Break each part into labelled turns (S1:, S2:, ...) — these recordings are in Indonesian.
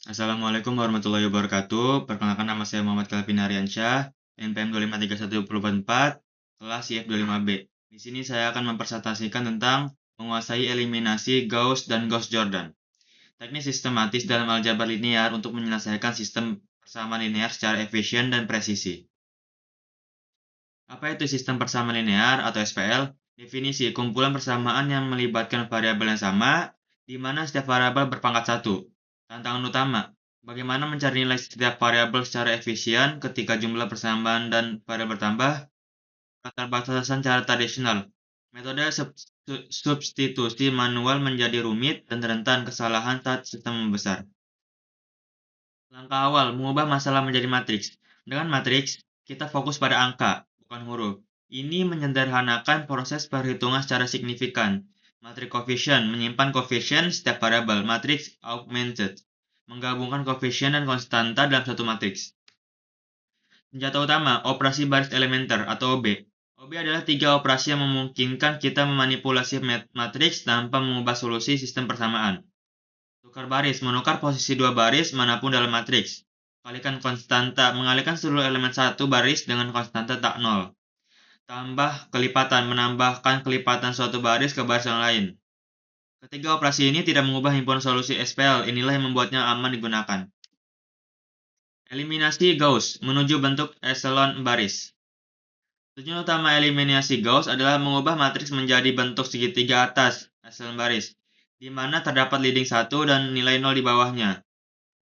S1: Assalamualaikum warahmatullahi wabarakatuh. Perkenalkan nama saya Muhammad Calvin Aryansyah, NPM 2531024, kelas IF25B. Di sini saya akan mempresentasikan tentang menguasai eliminasi Gauss dan Gauss-Jordan. Teknik sistematis dalam aljabar linear untuk menyelesaikan sistem persamaan linear secara efisien dan presisi. Apa itu sistem persamaan linear atau SPL? Definisi kumpulan persamaan yang melibatkan variabel yang sama, di mana setiap variabel berpangkat satu. Tantangan utama, bagaimana mencari nilai setiap variabel secara efisien ketika jumlah persamaan dan variabel bertambah. Keterbatasan cara tradisional, metode substitusi manual menjadi rumit dan rentan kesalahan saat sistem membesar. Langkah awal, mengubah masalah menjadi matriks. Dengan matriks, kita fokus pada angka, bukan huruf. Ini menyederhanakan proses perhitungan secara signifikan. Matriks koefisien menyimpan koefisien setiap variabel. Matriks augmented menggabungkan koefisien dan konstanta dalam satu matriks. Senjata utama, operasi baris elementer atau OB. OB adalah tiga operasi yang memungkinkan kita memanipulasi matriks tanpa mengubah solusi sistem persamaan. Tukar baris, menukar posisi dua baris manapun dalam matriks. Kalikan konstanta, mengalihkan seluruh elemen satu baris dengan konstanta tak nol. Tambah kelipatan, menambahkan kelipatan suatu baris ke baris yang lain. Ketiga operasi ini tidak mengubah himpunan solusi SPL, inilah yang membuatnya aman digunakan. Eliminasi Gauss, menuju bentuk echelon baris. Tujuan utama eliminasi Gauss adalah mengubah matriks menjadi bentuk segitiga atas, echelon baris, di mana terdapat leading 1 dan nilai 0 di bawahnya.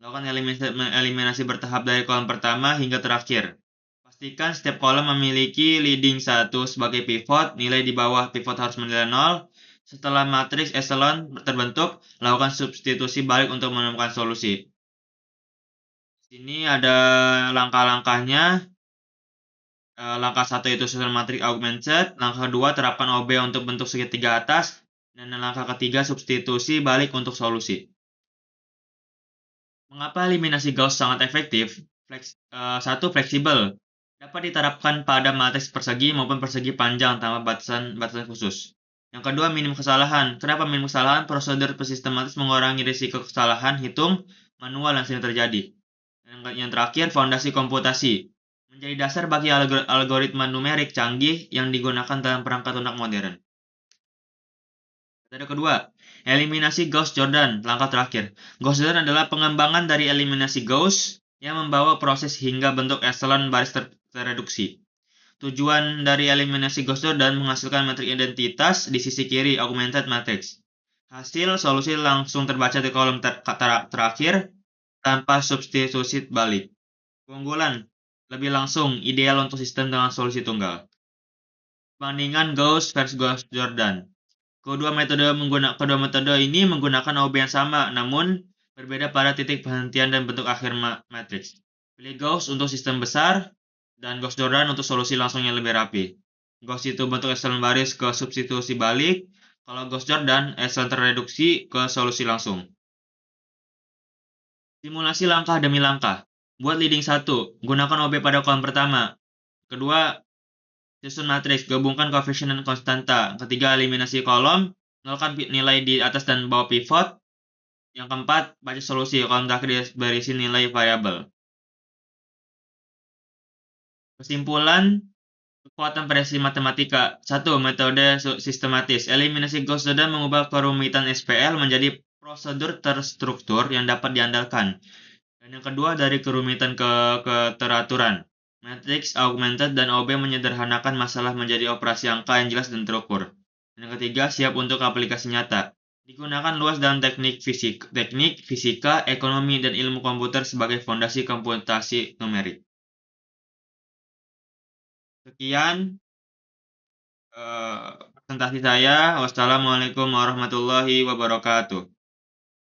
S1: Lakukan eliminasi bertahap dari kolom pertama hingga terakhir. Pastikan setiap kolom memiliki leading 1 sebagai pivot, nilai di bawah pivot harus menilai 0. Setelah matriks echelon terbentuk, lakukan substitusi balik untuk menemukan solusi. Sini ada langkah-langkahnya. Langkah 1 itu susunan matriks augmented, langkah 2 terapkan OB untuk bentuk segitiga atas, dan langkah ketiga substitusi balik untuk solusi. Mengapa eliminasi Gauss sangat efektif? Satu, fleksibel. Dapat diterapkan pada matriks persegi maupun persegi panjang tanpa batasan khusus. Yang kedua, minim kesalahan. Kenapa minim kesalahan? Prosedur sistematis mengurangi risiko kesalahan hitung manual yang sering terjadi. Yang terakhir, fondasi komputasi. Menjadi dasar bagi algoritma numerik canggih yang digunakan dalam perangkat lunak modern. Metode kedua, eliminasi Gauss-Jordan, langkah terakhir. Gauss-Jordan adalah pengembangan dari eliminasi Gauss yang membawa proses hingga bentuk echelon baris terreduksi. Tujuan dari eliminasi Gauss-Jordan menghasilkan matriks identitas di sisi kiri augmented matrix. Hasil solusi langsung terbaca di kolom terakhir tanpa substitusi balik. Keunggulan, lebih langsung, ideal untuk sistem dengan solusi tunggal. Perbandingan Gauss versus Gauss-Jordan. Kedua metode ini menggunakan OB yang sama, namun berbeda pada titik penghentian dan bentuk akhir matriks. Pilih Gauss untuk sistem besar, dan Gauss-Jordan untuk solusi langsung yang lebih rapi. Gauss itu bentuk echelon baris ke substitusi balik, kalau Gauss-Jordan echelon terreduksi ke solusi langsung. Simulasi langkah demi langkah. Buat leading 1, gunakan OB pada kolom pertama. Kedua, susun matriks, gabungkan koefisien dan konstanta. Ketiga, eliminasi kolom, nolkan nilai di atas dan bawah pivot. Yang keempat, baca solusi, kolom terakhir berisi nilai variabel. Kesimpulan, kekuatan presisi matematika. 1. Metode sistematis. Eliminasi Gauss-Jordan mengubah kerumitan SPL menjadi prosedur terstruktur yang dapat diandalkan. Dan yang kedua, dari kerumitan ke keteraturan. Matrix, augmented, dan OB menyederhanakan masalah menjadi operasi angka yang jelas dan terukur. Dan yang ketiga, siap untuk aplikasi nyata. Digunakan luas dalam teknik fisika, ekonomi, dan ilmu komputer sebagai fondasi komputasi numerik. Sekian presentasi saya. Wassalamualaikum warahmatullahi wabarakatuh.